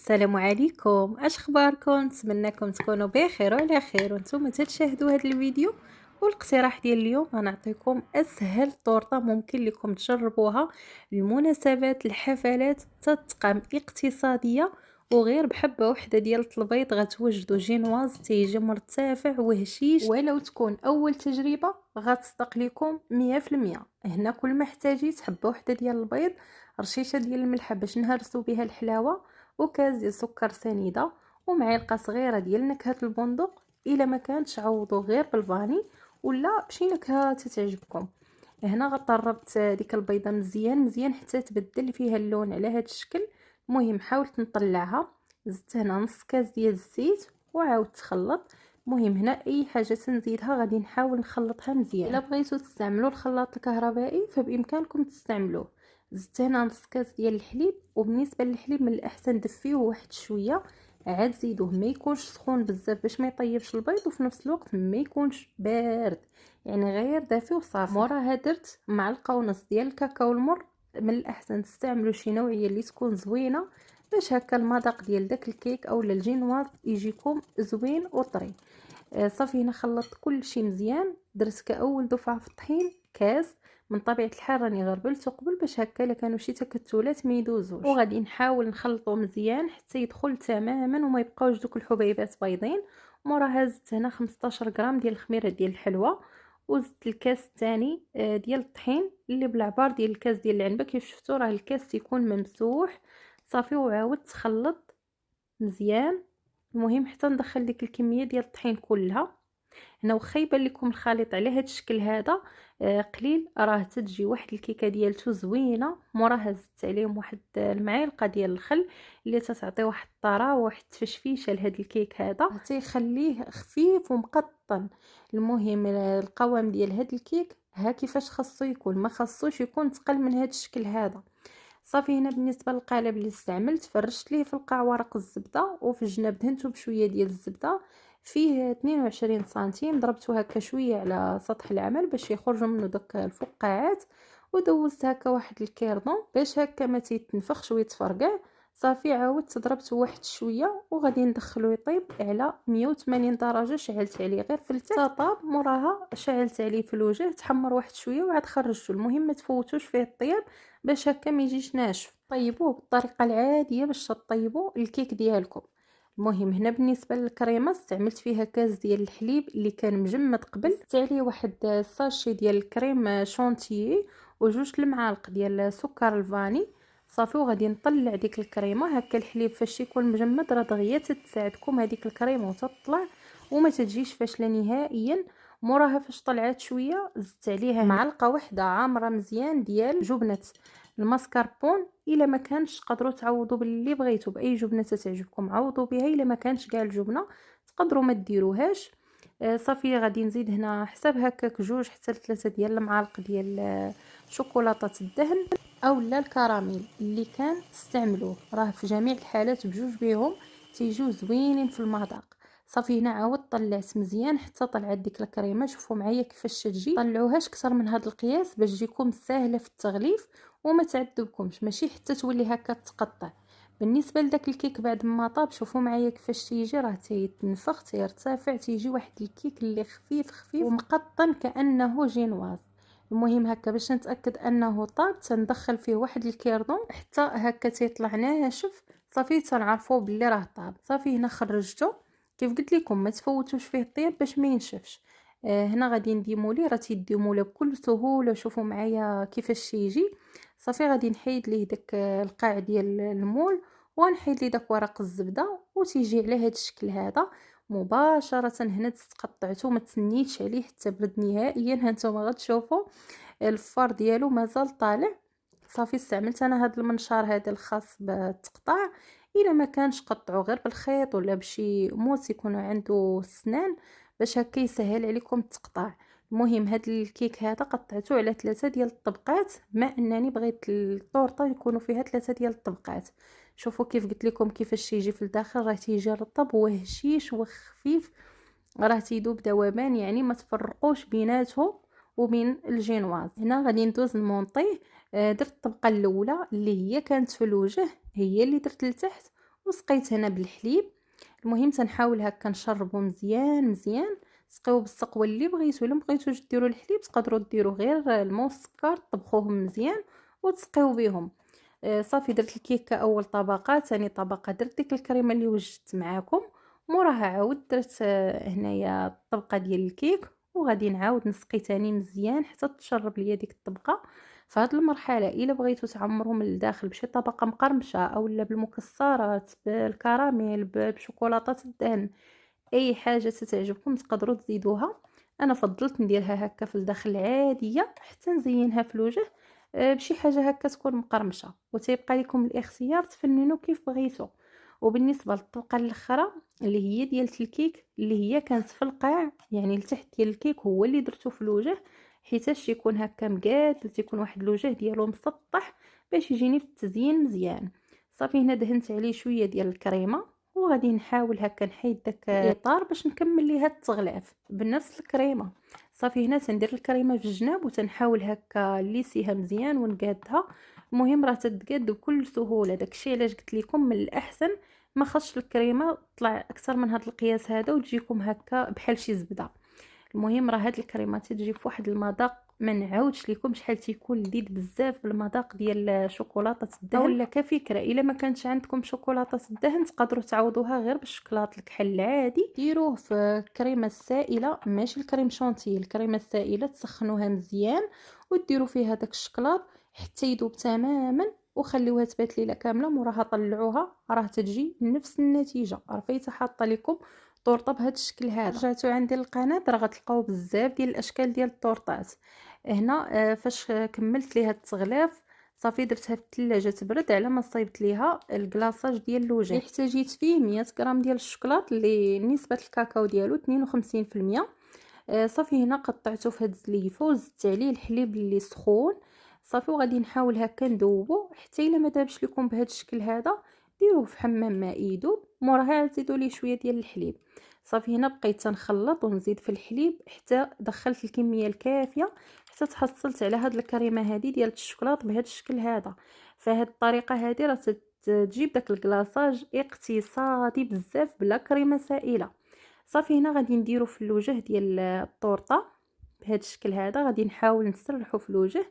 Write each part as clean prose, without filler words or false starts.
السلام عليكم، اش اخباركم؟ نتمنىكم تكونوا بخير وعلى خير وانتم تشاهدوا هذا الفيديو. والاقتراح ديال اليوم غنعطيكم اسهل طورطه ممكن لكم تجربوها للمناسبات، الحفلات، الطقم اقتصاديه، وغير بحبه وحده ديال البيض غتوجدوا جينواز تيجي مرتفع وهشيش. ولو تكون اول تجربه غتصدق لكم 100%. هنا كل ما احتاجيت حبه وحده ديال البيض، رشيشه ديال الملح باش نهرسوا بها الحلاوه، وكاس ديال سكر سنيده، ومعلقه صغيره ديال نكهه البندق. الا ما كانتش عوضوا غير بالفاني ولا بشي نكهه تتعجبكم. هنا غطربت ديك البيضه مزيان مزيان حتى تبدل فيها اللون على هذا الشكل. المهم حاولت نطلعها، زدت هنا نص كاس ديال الزيت وعاودت تخلط. المهم هنا اي حاجه تنزيدها غادي نحاول نخلطها مزيان. الا بغيتو تستعملوا الخلاط الكهربائي فبامكانكم تستعملوه. زدت هنا نص كاس ديال الحليب، وبالنسبه للحليب من الاحسن دفيه واحد شويه، عاد زيدوه ما يكونش سخون بزاف باش ما يطيبش البيض، وفي نفس الوقت ما يكونش بارد، يعني غير دافي وصافي. موراها درت معلقه ونص ديال الكاكاو المر. من الاحسن تستعملوا شي نوعيه اللي تكون زوينه باش هكا المذاق ديال داك الكيك او الجينواز يجيكم زوين وطري. صافي هنا خلطت كل شيء مزيان. درت كاول دفعه في الطحين كاس. من طبيعه الحال راني غربلته قبل باش هكا الا كانوا شي تكتلات ما يدوزوش، وغادي نحاول نخلطو مزيان حتى يدخل تماما وما يبقاوش دوك الحبيبات بيضين. موراها زدت هنا 15 غرام ديال الخميره ديال الحلوى، وزدت الكاس الثاني ديال الطحين اللي بالعبار ديال الكاس ديال العنبه. كيف شفتوا راه الكاس تيكون ممسوح. صافي وعاودت تخلط مزيان. المهم حتى ندخل ديك الكميه ديال الطحين كلها. هنا واخا يبان لكم الخليط على هذا الشكل هذا قليل، راه تتجي واحد الكيكه ديالته زوينه. موراها زدت عليهم واحد المعلقه ديال الخل اللي تتعطي واحد الطراوه واحد التفشفيشه لهذا الكيك هذا، تيخليه خفيف ومقطن. المهم القوام ديال هذا الكيك ها كيفاش خاصو يكون، ما خاصوش يكون ثقل من هذا الشكل هذا. صافي هنا بالنسبه للقالب اللي استعملت، فرشت ليه في القاع ورق الزبده، وفي الجناب دهنته بشويه ديال الزبده. فيه 22 سنتيم، ضربته هكا شويه على سطح العمل باش يخرجوا منه داك الفقاعات، ودوزت هكا واحد الكيردون باش هكا ما تيتنفخش ويتفرقع. صافي عاودت ضربته واحد شويه وغادي ندخلو يطيب على 180 درجه. شعلت عليه غير في التحت طاب، موراها شعلت عليه في الوجه تحمر واحد شويه وعاد خرجته. المهم ما تفوتوش فيه الطياب باش هكا ما يجيش ناشف. طيبوه بالطريقه العاديه باش تطيبوا الكيك ديالكم. المهم هنا بالنسبه للكريمه استعملت فيها كاس ديال الحليب اللي كان مجمد قبل، زدت عليه واحد ساشي ديال الكريم شونتيي وجوج المعالق ديال سكر الفاني. صافي وغادي نطلع ديك الكريمه هكا. الحليب فاش يكون مجمد راه دغيا تساعدكم هذيك الكريمه وتطلع وما تجيش فاشله نهائيا. موراها فاش طلعت شويه زدت عليها معلقه واحده عامره مزيان ديال جبنه الماسكربون. الا ما كانش تقدروا تعوضوا باللي بغيتوا باي جبنه تعجبكم، عوضوا بها. الا ما كانش كاع الجبنه تقدروا ما ديروهاش. صافي غادي نزيد هنا حساب هكاك 2 حتى 3 ديال المعالق ديال شوكولاته الدهن او لا الكراميل اللي كان تستعملوه، راه في جميع الحالات بجوج بهم تيجيو زوينين في المذاق. صافي هنا عاود طلعت مزيان حتى طلعت ديك الكريمه. شوفوا معايا كيفاش تجي، طلعوهاش اكثر من هذا القياس باش تجيكم سهله في التغليف وما تعذبكمش، ماشي حتى تولي هكا تقطع. بالنسبه لذاك الكيك بعد ما طاب شوفوا معايا كيفاش تيجي، راه تيتنفخ تيرتفع، تيجي واحد الكيك اللي خفيف خفيف ومقطن كانه جينواز. المهم هكا باش نتاكد انه طاب تندخل فيه واحد الكيردون حتى هكا تيطلع ناشف. صافي تنعرفوا باللي راه طاب. صافي هنا خرجته كيف قلت لكم ما تفوتوش فيه الطياب باش ما ينشفش. هنا غادي نديمو ليه، راه تيديمو له بكل سهوله. شوفوا معايا كيفاش يجي. صافي غادي نحيد ليه داك القاع ديال المول ونحيد ليه داك ورق الزبده وتيجي على هذا الشكل هذا مباشره. هنا تقطعته، ما تسنيتش عليه حتى برد نهائيا. هانتوما غتشوفوا الفار ديالو مازال طالع. صافي استعملت انا هذا المنشار هذا الخاص بالتقطاع. الا ما كانش قطعوا غير بالخيط ولا بشي موس يكون عنده سنان باش هكا يسهل عليكم التقطاع. المهم هاد الكيك هذا قطعته على 3 ديال الطبقات، بما انني بغيت الطورطه يكونوا فيها 3 ديال الطبقات. شوفوا كيف قلت لكم كيفاش يجي في الداخل، راه تيجي رطب وهشيش وخفيف، راه تيذوب ذوبان، يعني ما تفرقوش بيناته وبين الجينواز. هنا غادي ندوز نمونطيه. درت الطبقه الاولى اللي هي كانت في الوجه، هي اللي درت لتحت، وسقيت هنا بالحليب. المهم تنحاول هكا نشربو مزيان مزيان. سقيوه بالسقوه اللي بغيتو، الا مبغيتوش ديروا الحليب تقدروا ديروا غير الماء والسكر، طبخوهم مزيان وتسقيو بهم. صافي درت الكيكه اول طبقه، ثاني طبقه درت ديك الكريمه اللي وجدت معاكم، موراها عاود درت هنايا الطبقه ديال الكيك، وغادي نعاود نسقي تاني مزيان حتى تشرب ليا ديك الطبقه. في هذه المرحله الا بغيتو تعمروا من الداخل بشي طبقه مقرمشه اولا بالمكسرات بالكراميل بشوكولاته الدهن، اي حاجه تعجبكم تقدروا تزيدوها. انا فضلت نديرها هكا في الداخل عاديه حتى نزينها في الوجه بشي حاجه هكا تكون مقرمشه، وتيبقى لكم الاختيار تفننوا كيف بغيتوا. وبالنسبه للطبقه الاخرى اللي هي ديال الكيك اللي هي كانت في القاع، يعني لتحت ديال الكيك هو اللي درته في الوجه، حيتاش يكون هكا مقاد، تيكون واحد الوجه ديالو مسطح باش يجيني في التزيين مزيان. صافي هنا دهنت عليه شويه ديال الكريمه، وغادي نحاول هكا نحيد داك الاطار باش نكمل ليها التغلاف بنفس الكريمه. صافي هنا تندير الكريمه في الجناب وتنحاول هكا ليسيها مزيان ونقادها. المهم راه تتقاد بكل سهوله، داكشي علاش قلت لكم من الاحسن ما خاصش الكريمه تطلع اكثر من هذا القياس هذا وتجيكم هكا بحال شي زبده. المهم راه هاد الكريمات تجي في واحد المذاق ما نعاودش لكم شحال تيكون لذيذ بزاف بالمذاق ديال شوكولاته الدهن. ولا كفكره الا ما كانش عندكم شوكولاته الدهن تقدروا تعوضوها غير بالشكلاط الكحل العادي، ديروه في الكريمه السائله ماشي الكريم شونتي، الكريمه السائله تسخنوها مزيان وديروا فيها داك الشكلاط حتى يذوب تماما، وخليوها تبات ليله كامله، موراها طلعوها راه تجي نفس النتيجه. رفيته حاطه لكم طورطه بهذا الشكل هذا. رجعتوا عندي للقناه راه غتلقاو بزاف ديال الاشكال ديال الطورطات. هنا فاش كملت ليها التغلاف صافي درتها في الثلاجه تبرد على ما صايبت ليها الكلاصاج ديال اللوجين. احتاجيت فيه 100 غرام ديال الشوكولاط اللي نسبه الكاكاو ديالو 52%. صافي هنا قطعته في هاد الزليفه وزدت عليه الحليب اللي سخون. صافي وغادي نحاول هكا ندوبو حتى الا ما دابش لكم بهذا الشكل هذا ديروه في حمام ماء يذوب، موراها تزيدوا ليه شويه ديال الحليب. صافي هنا بقيت تنخلط ونزيد في الحليب حتى دخلت الكميه الكافيه حتى تحصلت على هاد الكريمه هذه ديال الشوكولاط بهذا الشكل هذا. فهاد الطريقه هذه راه تجيب داك الكلاصاج اقتصادي بزاف بلا كريمه سائله. صافي هنا غادي نديرو في الوجه ديال الطورطه بهذا الشكل هذا، غادي نحاول نسرحو في الوجه.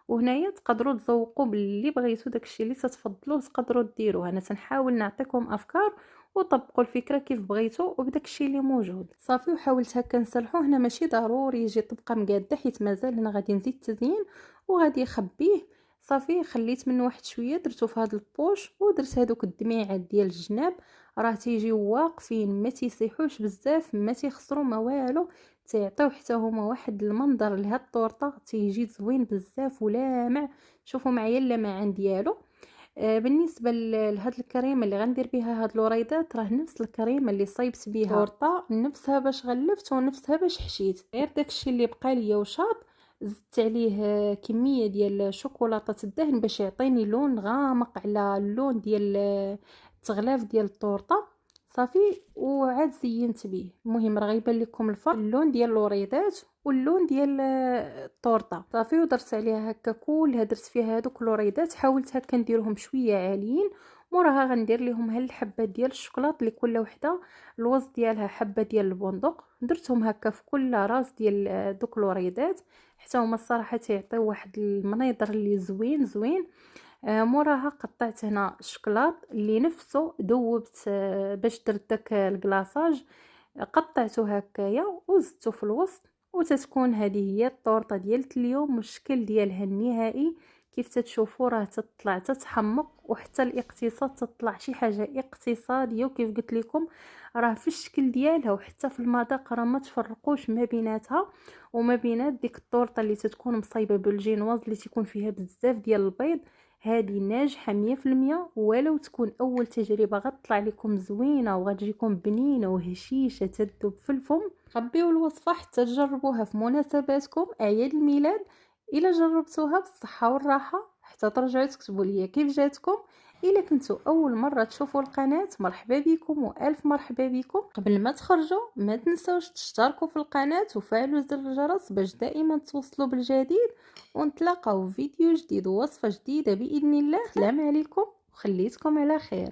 وهنايا تقدروا تذوقوا باللي بغيتو داكشي اللي تتفضلوه تقدروا ديروه. انا تنحاول نعطيكم افكار وطبقوا الفكره كيف بغيتو وبداكشي اللي موجود. صافي وحاولت هكا نسرحوه. هنا ماشي ضروري يجي طبقه مقاده حيت مازال هنا غادي نزيد تزيين وغادي نخبيه. صافي خليت منه واحد شويه درتو في هذا البوش ودرت هذوك الدميعات ديال الجناب، راه تيجيو واقفين ما تيصيحوش بزاف ما تيخسروا ما والو، تيعطيو حتى هما واحد المنظر لهاد الطورطه تيجي زوين بزاف ولامع. شوفوا معايا اللمعان ديالو. بالنسبه لهاد الكريمه اللي غندير بها هاد الوريدات راه نفس الكريمه اللي صايبت بها الطورطه، نفسها باش غلفت ونفسها باش حشيت، غير داكشي اللي بقى ليا وشاط زدت عليه كميه ديال شوكولاته الدهن باش يعطيني لون غامق على اللون ديال التغلاف ديال الطورطه. صافي وعاد زينت به. المهم راه غيبان لكم الفرق اللون ديال الوريدات واللون ديال الطورطه. صافي ودرت عليها هكا كلها، درت فيها هذوك الوريدات حاولت هكا نديرهم شويه عاليين، موراها غندير لهم هالحبات ديال الشوكولاط اللي كل وحده الوسط ديالها حبه ديال البندق، درتهم هكا في كل راس ديال دوك الوريدات حتى هما الصراحه تيعطيو واحد المنظر اللي زوين زوين. موراها قطعت هنا الشوكولاط اللي نفسه دوبت باش درت داك الكلاصاج، قطعته هكايا وزدته في الوسط، وتتكون هذه هي الطورطه ديالت اليوم والشكل ديالها النهائي. كيف تتشوفوا راه تطلع تتحمق وحتى الاقتصاد تطلع شي حاجه اقتصاديه، وكيف قلت لكم راه في الشكل ديالها وحتى في المذاق راه ما تفرقوش ما بيناتها وما بينات ديك الطورطه اللي تتكون مصايبه بالجينواز اللي تيكون فيها بزاف ديال البيض. هذه ناجحه 100%، ولو تكون اول تجربه غتطلع لكم زوينه وغتجيكم بنينه وهشيشه تذوب في الفم. خبيو الوصفه حتى تجربوها في مناسباتكم اعياد الميلاد. الا جربتوها بالصحه والراحه حتى ترجعوا تكتبوا لي كيف جاتكم. الا كنتوا اول مره تشوفوا القناه مرحبا بكم والف مرحبا بكم. قبل ما تخرجوا ما تنسوش تشتركوا في القناه وفعلوا زر الجرس باش دائما توصلوا بالجديد، ونتلاقاو في فيديو جديد ووصفه جديده باذن الله. السلام عليكم وخليتكم على خير.